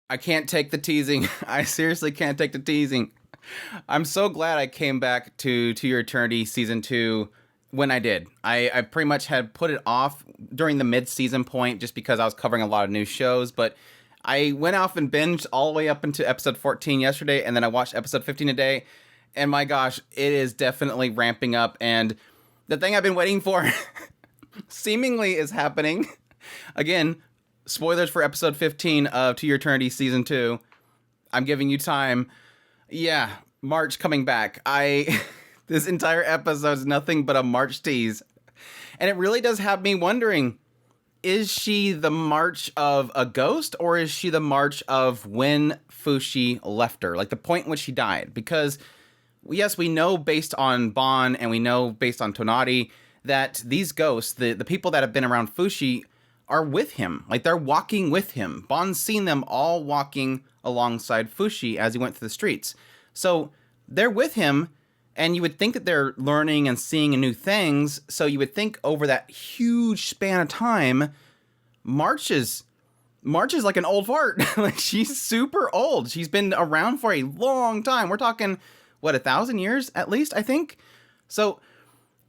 I can't take the teasing. I seriously can't take the teasing. I'm so glad I came back to Your Eternity season 2 when I did. I pretty much had put it off during the mid-season point just because I was covering a lot of new shows, but I went off and binged all the way up into episode 14 yesterday, and then I watched episode 15 today, and my gosh, it is definitely ramping up, and the thing I've been waiting for seemingly is happening. Again, spoilers for episode 15 of To Your Eternity season 2. I'm giving you time. Yeah, March coming back. This entire episode is nothing but a March tease. And it really does have me wondering, is she the March of a ghost, or is she the March of when Fushi left her? Like the point in which she died. Because, yes, we know based on Bon and we know based on Tonari that these ghosts, the people that have been around Fushi, are with him. Like they're walking with him. Bon's seen them all walking alongside Fushi as he went through the streets. So they're with him, and you would think that they're learning and seeing new things. So you would think over that huge span of time, March is like an old fart. Like she's super old. She's been around for a long time. We're talking, what, 1,000 years at least, I think? So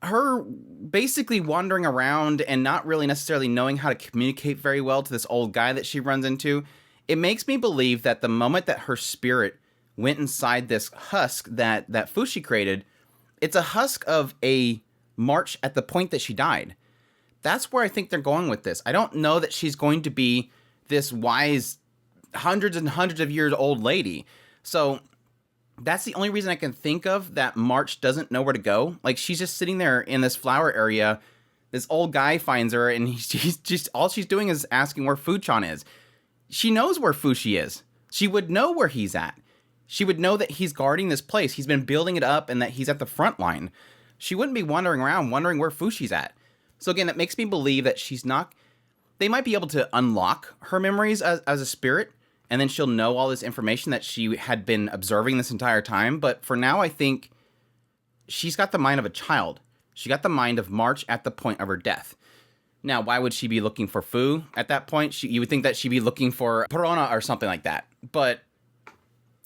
her basically wandering around and not really necessarily knowing how to communicate very well to this old guy that she runs into, it makes me believe that the moment that her spirit went inside this husk that Fushi created, it's a husk of a March at the point that she died. That's where I think they're going with this. I don't know that she's going to be this wise, hundreds and hundreds of years old lady. So that's the only reason I can think of that March doesn't know where to go. Like, she's just sitting there in this flower area. This old guy finds her, and she's just, all she's doing is asking where Fuchan is. She knows where Fushi is. She would know where he's at. She would know that he's guarding this place. He's been building it up and that he's at the front line. She wouldn't be wandering around wondering where Fushi's at. So again, it makes me believe that she's not... They might be able to unlock her memories as a spirit, and then she'll know all this information that she had been observing this entire time. But for now, I think she's got the mind of a child. She got the mind of March at the point of her death. Now, why would she be looking for Fu at that point? You would think that she'd be looking for Perona or something like that. But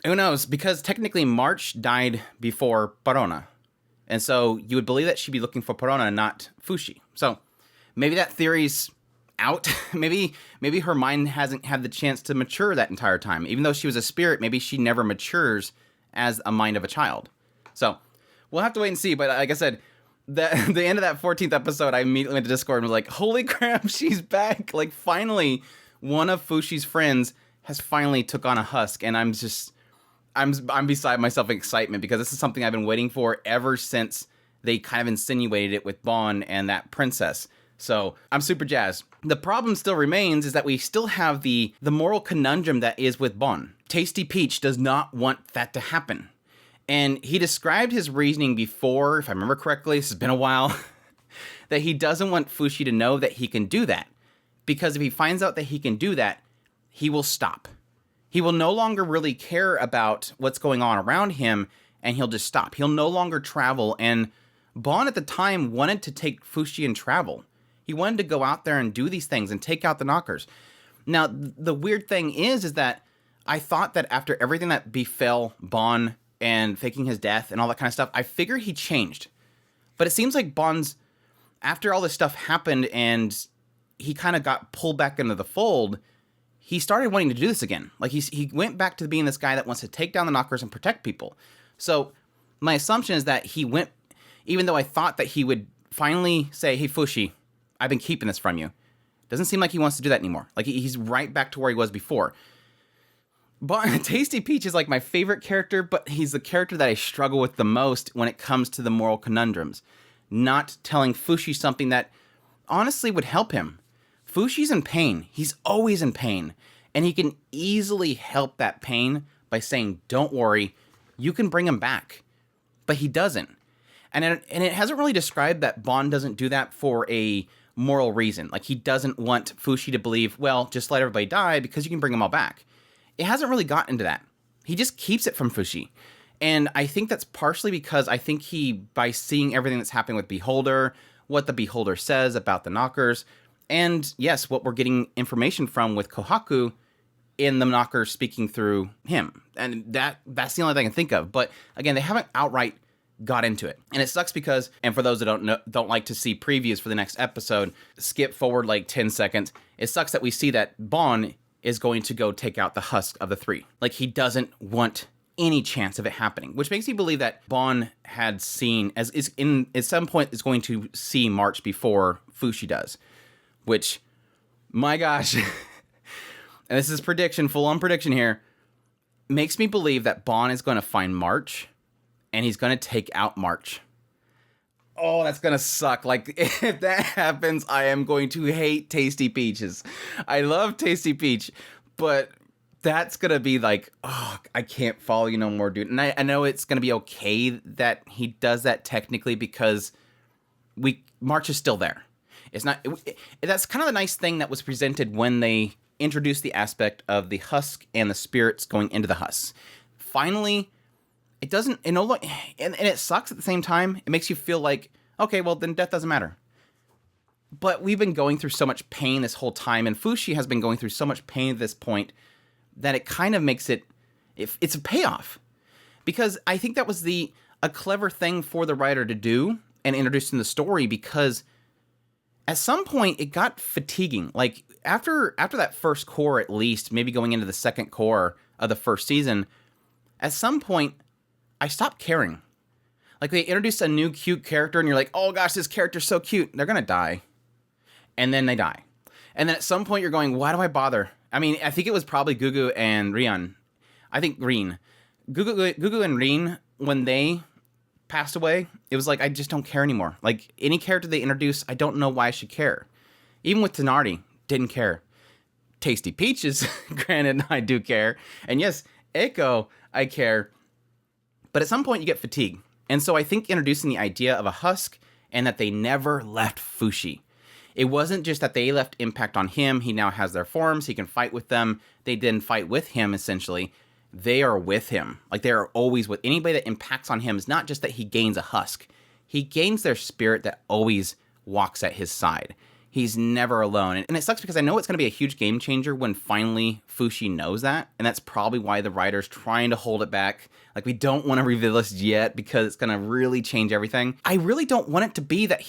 who knows? Because technically March died before Perona. And so you would believe that she'd be looking for Perona, not Fushi. So maybe that theory's out. maybe her mind hasn't had the chance to mature that entire time. Even though she was a spirit, maybe she never matures as a mind of a child. So we'll have to wait and see. But like I said, the end of that 14th episode, I immediately went to Discord and was like, holy crap, she's back. Like, finally, one of Fushi's friends has finally took on a husk. And I'm beside myself in excitement, because this is something I've been waiting for ever since they kind of insinuated it with Bon and that princess. So I'm super jazzed. The problem still remains is that we still have the moral conundrum that is with Bon. Tastypeach does not want that to happen. And he described his reasoning before, if I remember correctly, this has been a while, that he doesn't want Fushi to know that he can do that. Because if he finds out that he can do that, he will stop. He will no longer really care about what's going on around him, and he'll just stop. He'll no longer travel, and Bon at the time wanted to take Fushi and travel. He wanted to go out there and do these things and take out the knockers. Now, the weird thing is that I thought that after everything that befell Bon and faking his death and all that kind of stuff, I figured he changed. But it seems like Bon's, after all this stuff happened and he kind of got pulled back into the fold, he started wanting to do this again. Like, he went back to being this guy that wants to take down the knockers and protect people. So my assumption is that he went, even though I thought that he would finally say, hey, Fushi, I've been keeping this from you. Doesn't seem like he wants to do that anymore. Like, he's right back to where he was before. But Tastypeach is like my favorite character, but he's the character that I struggle with the most when it comes to the moral conundrums. Not telling Fushi something that honestly would help him. Fushi's in pain. He's always in pain. And he can easily help that pain by saying, don't worry, you can bring him back. But he doesn't. And it hasn't really described that Bon doesn't do that for a moral reason. Like, he doesn't want Fushi to believe, well, just let everybody die because you can bring them all back. It hasn't really gotten into that. He just keeps it from Fushi. And I think that's partially because I think he, by seeing everything that's happening with Beholder, what the Beholder says about the knockers, and yes, what we're getting information from with Kahaku, in the Knocker speaking through him. And that's the only thing I can think of. But again, they haven't outright got into it. And it sucks because, and for those that don't like to see previews for the next episode, skip forward like 10 seconds. It sucks that we see that Bon is going to go take out the husk of the three. Like, he doesn't want any chance of it happening, which makes me believe that Bon had seen, at some point is going to see March before Fushi does, which, my gosh, and this is prediction, full on prediction here, makes me believe that Bon is going to find March and he's going to take out March. Oh, that's going to suck. Like, if that happens, I am going to hate Tastypeaches. I love Tastypeach, but that's going to be like, oh, I can't follow you no more, dude. And I know it's going to be okay that he does that technically because March is still there. It's not, that's kind of the nice thing that was presented when they introduced the aspect of the husk and the spirits going into the husk. Finally, it doesn't, and it sucks at the same time. It makes you feel like, okay, well, then death doesn't matter. But we've been going through so much pain this whole time, and Fushi has been going through so much pain at this point that it kind of makes it's a payoff. Because I think that was a clever thing for the writer to do and introduce in the story, because at some point it got fatiguing. Like, after that first core, at least, maybe going into the second core of the first season, at some point, I stopped caring. Like, they introduced a new cute character, and you're like, oh gosh, this character's so cute. They're gonna die. And then they die. And then at some point, you're going, why do I bother? I mean, I think it was probably Gugu and Rian. I think Reen. Gugu and Reen, when they passed away, it was like, I just don't care anymore. Like, any character they introduce, I don't know why I should care. Even with Tenardi, didn't care. Tastypeaches, granted, I do care. And yes, Echo, I care. But at some point, you get fatigued. And so I think introducing the idea of a husk and that they never left Fushi. It wasn't just that they left impact on him. He now has their forms. He can fight with them. They didn't fight with him, essentially. They are with him. Like, they are always with anybody that impacts on him. Is not just that he gains a husk. He gains their spirit that always walks at his side. He's never alone. And it sucks because I know it's going to be a huge game changer when finally Fushi knows that. And that's probably why the writer's trying to hold it back. Like, we don't want to reveal this yet because it's going to really change everything. I really don't want it to be that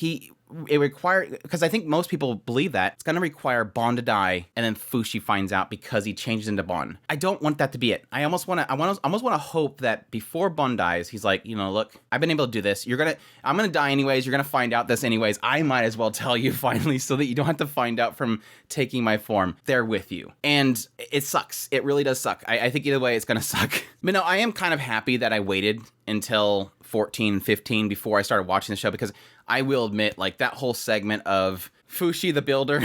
because I think most people believe that it's going to require Bon to die and then Fushi finds out because he changes into Bon. I don't want that to be it. I almost want to hope that before Bon dies, he's like, look, I've been able to do this. I'm going to die anyways. You're going to find out this anyways. I might as well tell you finally so that you don't have to find out from taking my form. They're with you. And it sucks. It really does suck. I think either way, it's going to suck. But no, I am kind of happy that I waited until 14, 15 before I started watching the show, because I will admit, like, that whole segment of Fushi the Builder,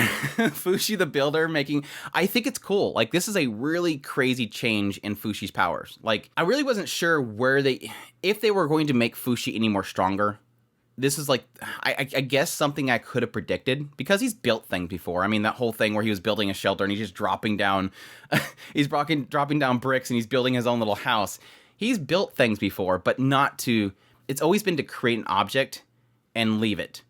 I think it's cool. Like, this is a really crazy change in Fushi's powers. Like, I really wasn't sure if they were going to make Fushi any more stronger. This is like, I guess something I could have predicted, because he's built things before. I mean, that whole thing where he was building a shelter and he's just dropping down, dropping down bricks and he's building his own little house. He's built things before, but it's always been to create an object and leave it,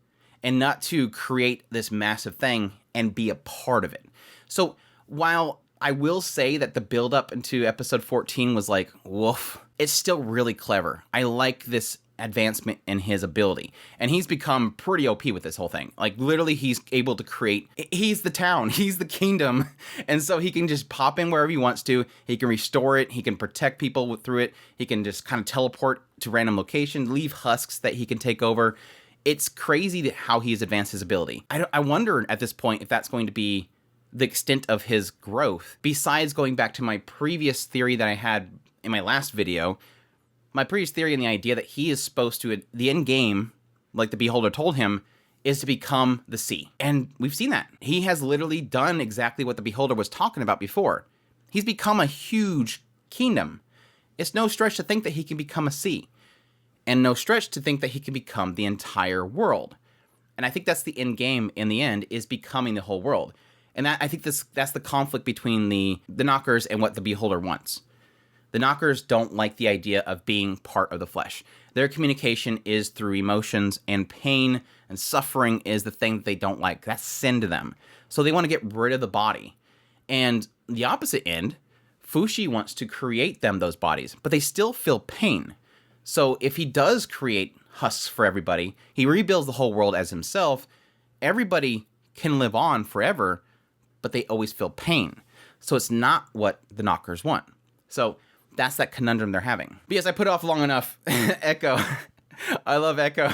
and not to create this massive thing and be a part of it. So while I will say that the build up into episode 14 was like, woof, it's still really clever. I like this advancement in his ability, and he's become pretty OP with this whole thing. Like, literally, he's able to he's the town, he's the kingdom, and so he can just pop in wherever he wants to. He can restore it, he can protect people through it, he can just kind of teleport to random locations, leave husks that he can take over. It's crazy how he's advanced his ability. I wonder at this point if that's going to be the extent of his growth, besides going back to my previous theory that I had in my last video. My previous theory and the idea that he is supposed to, the end game, like the Beholder told him, is to become the sea. And we've seen that. He has literally done exactly what the Beholder was talking about before. He's become a huge kingdom. It's no stretch to think that he can become a sea. And no stretch to think that he can become the entire world. And I think that's the end game in the end, is becoming the whole world. And I think that's the conflict between the Knockers and what the Beholder wants. The Knockers don't like the idea of being part of the flesh. Their communication is through emotions, and pain and suffering is the thing that they don't like. That's sin to them. So they want to get rid of the body. And the opposite end, Fushi wants to create them those bodies, but they still feel pain. So if he does create husks for everybody, he rebuilds the whole world as himself, everybody can live on forever, but they always feel pain. So it's not what the knockers want. So that's that conundrum they're having. But yes, I put it off long enough. Echo. I love Echo.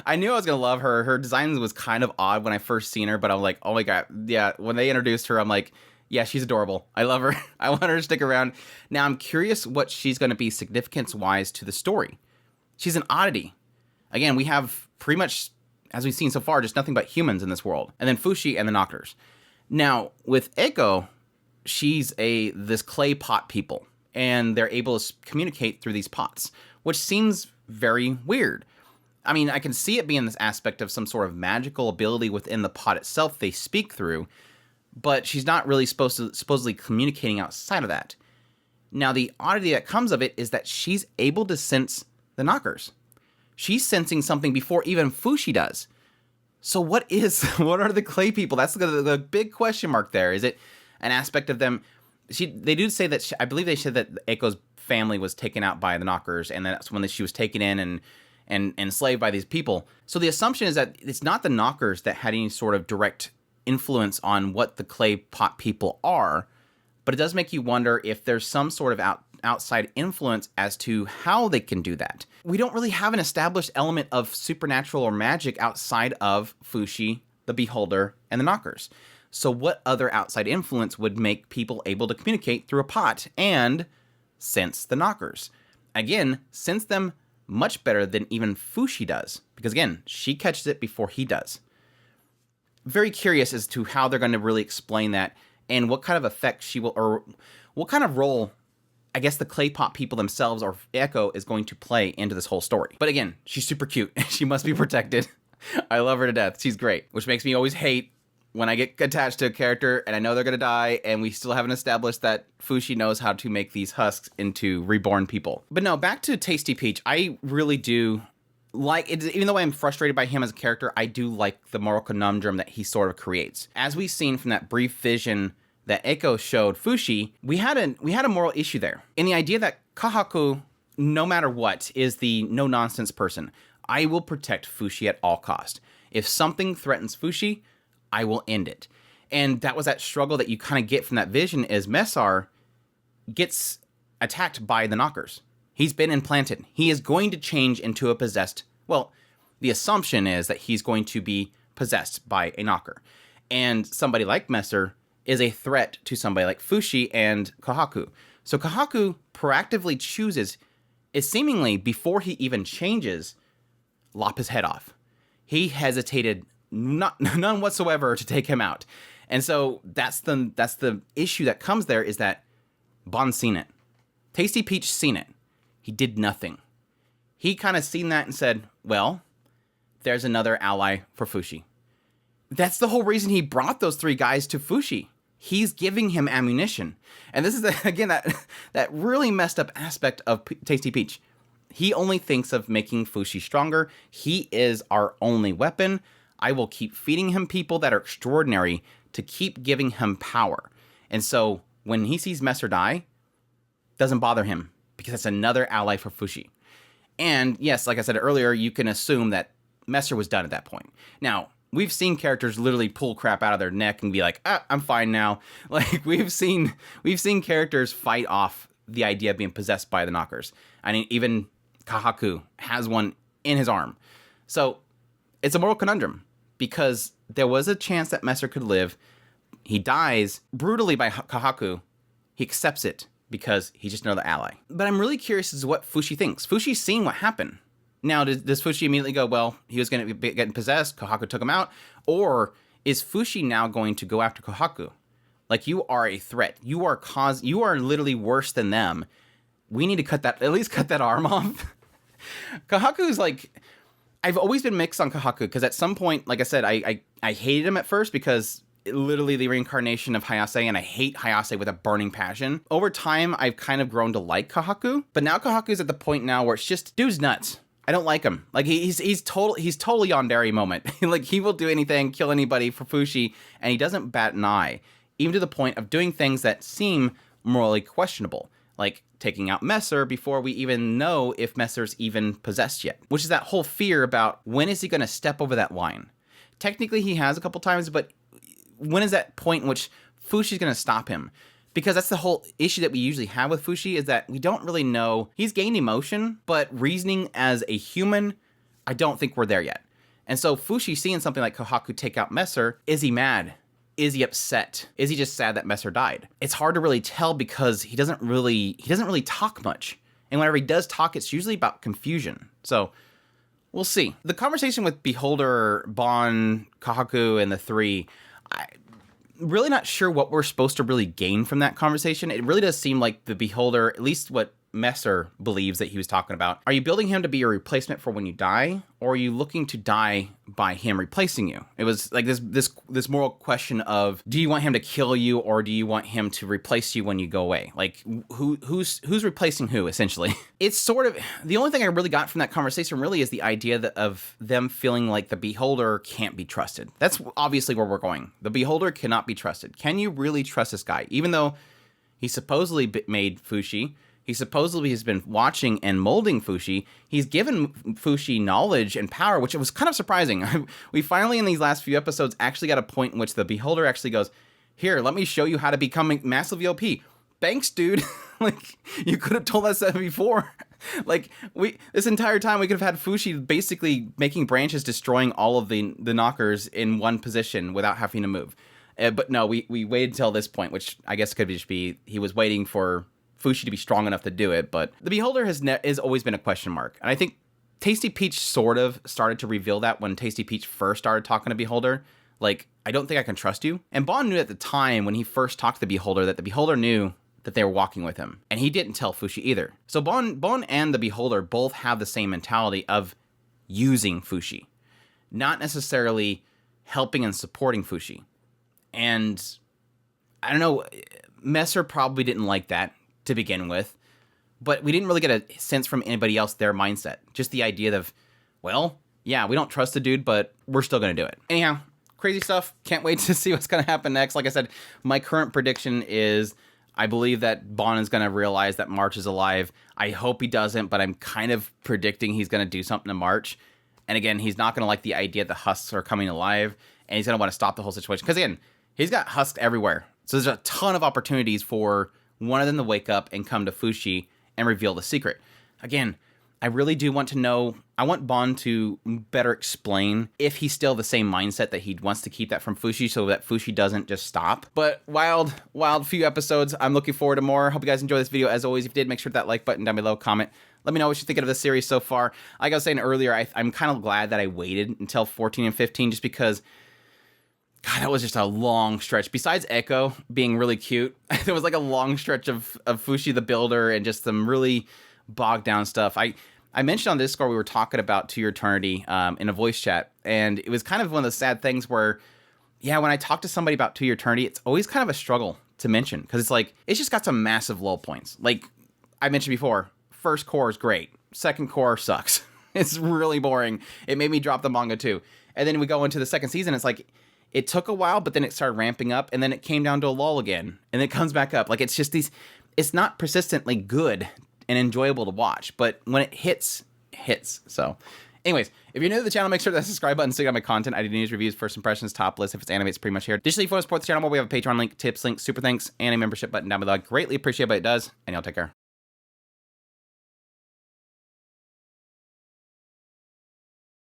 I knew I was going to love her. Her design was kind of odd when I first seen her, but I'm like, oh my God. Yeah, when they introduced her, I'm like, yeah, she's adorable. I love her. I want her to stick around. Now, I'm curious what she's going to be significance-wise to the story. She's an oddity. Again, we have pretty much, as we've seen so far, just nothing but humans in this world. And then Fushi and the knockers. Now, with Echo, she's this clay pot people, and they're able to communicate through these pots, which seems very weird. I mean, I can see it being this aspect of some sort of magical ability within the pot itself they speak through, but she's not really supposedly communicating outside of that. Now, the oddity that comes of it is that she's able to sense the knockers. She's sensing something before even Fushi does. So what are the clay people? That's the big question mark there. Is it an aspect of them? They do say that, I believe they said that Eiko's family was taken out by the knockers, and that's when she was taken in and enslaved by these people. So the assumption is that it's not the knockers that had any sort of direct influence on what the clay pot people are, but it does make you wonder if there's some sort of outside influence as to how they can do that. We don't really have an established element of supernatural or magic outside of Fushi, the Beholder, and the knockers. So what other outside influence would make people able to communicate through a pot and sense the knockers? Again, sense them much better than even Fushi does, because again, she catches it before he does. Very curious as to how they're going to really explain that and what kind of effect she will, or what kind of role, I guess, the clay pot people themselves or Echo is going to play into this whole story. But again, she's super cute. She must be protected. I love her to death. She's great, which makes me always hate when I get attached to a character and I know they're going to die and we still haven't established that Fushi knows how to make these husks into reborn people. But no, back to Tastypeach. I really do like it. Even though I'm frustrated by him as a character, I do like the moral conundrum that he sort of creates. As we've seen from that brief vision that Eiko showed Fushi, we had a moral issue there. In the idea that Kahaku, no matter what, is the no-nonsense person. I will protect Fushi at all cost. If something threatens Fushi, I will end it. And that was that struggle that you kind of get from that vision as Messer gets attacked by the knockers. He's been implanted. He is going to change into a possessed... Well, the assumption is that he's going to be possessed by a knocker. And somebody like Messer is a threat to somebody like Fushi and Kahaku. So Kahaku proactively chooses, is seemingly, before he even changes, lop his head off. He hesitated none whatsoever to take him out. And so that's the issue that comes there, is that Bond's seen it. Tastypeach seen it. He did nothing. He kind of seen that and said, well, there's another ally for Fushi. That's the whole reason he brought those three guys to Fushi. He's giving him ammunition. And this is, again, that really messed up aspect of Tastypeach. He only thinks of making Fushi stronger. He is our only weapon. I will keep feeding him people that are extraordinary to keep giving him power. And so when he sees Messer die, doesn't bother him, because that's another ally for Fushi. And yes, like I said earlier, you can assume that Messer was done at that point. Now, we've seen characters literally pull crap out of their neck and be like, I'm fine now. Like, we've seen characters fight off the idea of being possessed by the knockers. I mean, even Kahaku has one in his arm. So it's a moral conundrum, because there was a chance that Messer could live. He dies brutally by Kahaku. He accepts it because he's just another ally. But I'm really curious as to what Fushi thinks. Fushi's seen what happened. Now, does Fushi immediately go, well, he was going to be getting possessed, Kahaku took him out? Or is Fushi now going to go after Kahaku? Like, you are a threat. You are literally worse than them. We need to at least cut that arm off. Kahaku's like, I've always been mixed on Kahaku, because at some point, like I said, I hated him at first because literally the reincarnation of Hayase, and I hate Hayase with a burning passion. Over time, I've kind of grown to like Kahaku, but now Kahaku's at the point now where it's just, dude's nuts. I don't like him. Like, he's totally yandere moment. Like, he will do anything, kill anybody for Fushi, and he doesn't bat an eye. even to the point of doing things that seem morally questionable, like taking out Messer before we even know if Messer's even possessed yet, which is that whole fear about when is he going to step over that line. Technically, he has a couple times, but when is that point in which Fushi's going to stop him? Because that's the whole issue that we usually have with Fushi, is that we don't really know. He's gained emotion, but reasoning as a human, I don't think we're there yet. And so Fushi seeing something like Kahaku take out Messer, is he mad? Is he upset? Is he just sad that Messer died? It's hard to really tell because he doesn't really talk much. And whenever he does talk, it's usually about confusion. So we'll see. The conversation with Beholder, Bon, Kahaku, and the three, really not sure what we're supposed to really gain from that conversation. It really does seem like the Beholder, at least what Messer believes that he was talking about. Are you building him to be a replacement for when you die, or are you looking to die by him replacing you? It was like this moral question of, do you want him to kill you, or do you want him to replace you when you go away? Like, who's replacing who, essentially? It's sort of, the only thing I really got from that conversation really is the idea of them feeling like the Beholder can't be trusted. That's obviously where we're going. The Beholder cannot be trusted. Can you really trust this guy? Even though he supposedly made Fushi, he supposedly has been watching and molding Fushi. He's given Fushi knowledge and power, which was kind of surprising. We finally, in these last few episodes, actually got a point in which the Beholder actually goes, here, let me show you how to become massively OP. Thanks, dude. Like, you could have told us that before. Like, this entire time, we could have had Fushi basically making branches, destroying all of the knockers in one position without having to move. But no, we waited until this point, which I guess could just be he was waiting for Fushi to be strong enough to do it. But the Beholder has always been a question mark. And I think Tastypeach sort of started to reveal that when Tastypeach first started talking to Beholder. Like, I don't think I can trust you. And Bon knew at the time when he first talked to the Beholder that the Beholder knew that they were walking with him. And he didn't tell Fushi either. So Bon and the Beholder both have the same mentality of using Fushi, not necessarily helping and supporting Fushi. And I don't know, Messer probably didn't like that to begin with, but we didn't really get a sense from anybody else their mindset. Just the idea of, well, yeah, we don't trust the dude, but we're still going to do it. Anyhow, crazy stuff. Can't wait to see what's going to happen next. Like I said, my current prediction is I believe that Bon is going to realize that March is alive. I hope he doesn't, but I'm kind of predicting he's going to do something to March. And again, he's not going to like the idea that the husks are coming alive, and he's going to want to stop the whole situation. Because again, he's got husks everywhere. So there's a ton of opportunities for one of them to wake up and come to Fushi and reveal the secret. Again, I really do want to know, I want Bon to better explain if he's still the same mindset that he wants to keep that from Fushi so that Fushi doesn't just stop. But wild few episodes. I'm looking forward to more. Hope you guys enjoy this video. As always, if you did, make sure to hit that like button down below, comment. Let me know what you're thinking of this series so far. Like I was saying earlier, I'm kind of glad that I waited until 14 and 15 just because, God, that was just a long stretch. Besides Echo being really cute, there was like a long stretch of Fushi the Builder and just some really bogged down stuff. I mentioned on Discord we were talking about To Your Eternity in a voice chat, and it was kind of one of the sad things where, yeah, when I talk to somebody about To Your Eternity, it's always kind of a struggle to mention because it's like, it's just got some massive low points. Like I mentioned before, first core is great. Second core sucks. It's really boring. It made me drop the manga too. And then we go into the second season, it's like, it took a while, but then it started ramping up, and then it came down to a lull again, and it comes back up. Like, it's just it's not persistently good and enjoyable to watch, but when it hits, it hits. So, anyways, if you're new to the channel, make sure to hit that subscribe button so you got my content. I do news, reviews, first impressions, top list. If it's anime, it's pretty much here. Additionally, if you want to support the channel more, we have a Patreon link, tips link, super thanks, and a membership button down below. I greatly appreciate it, but it does, and y'all take care.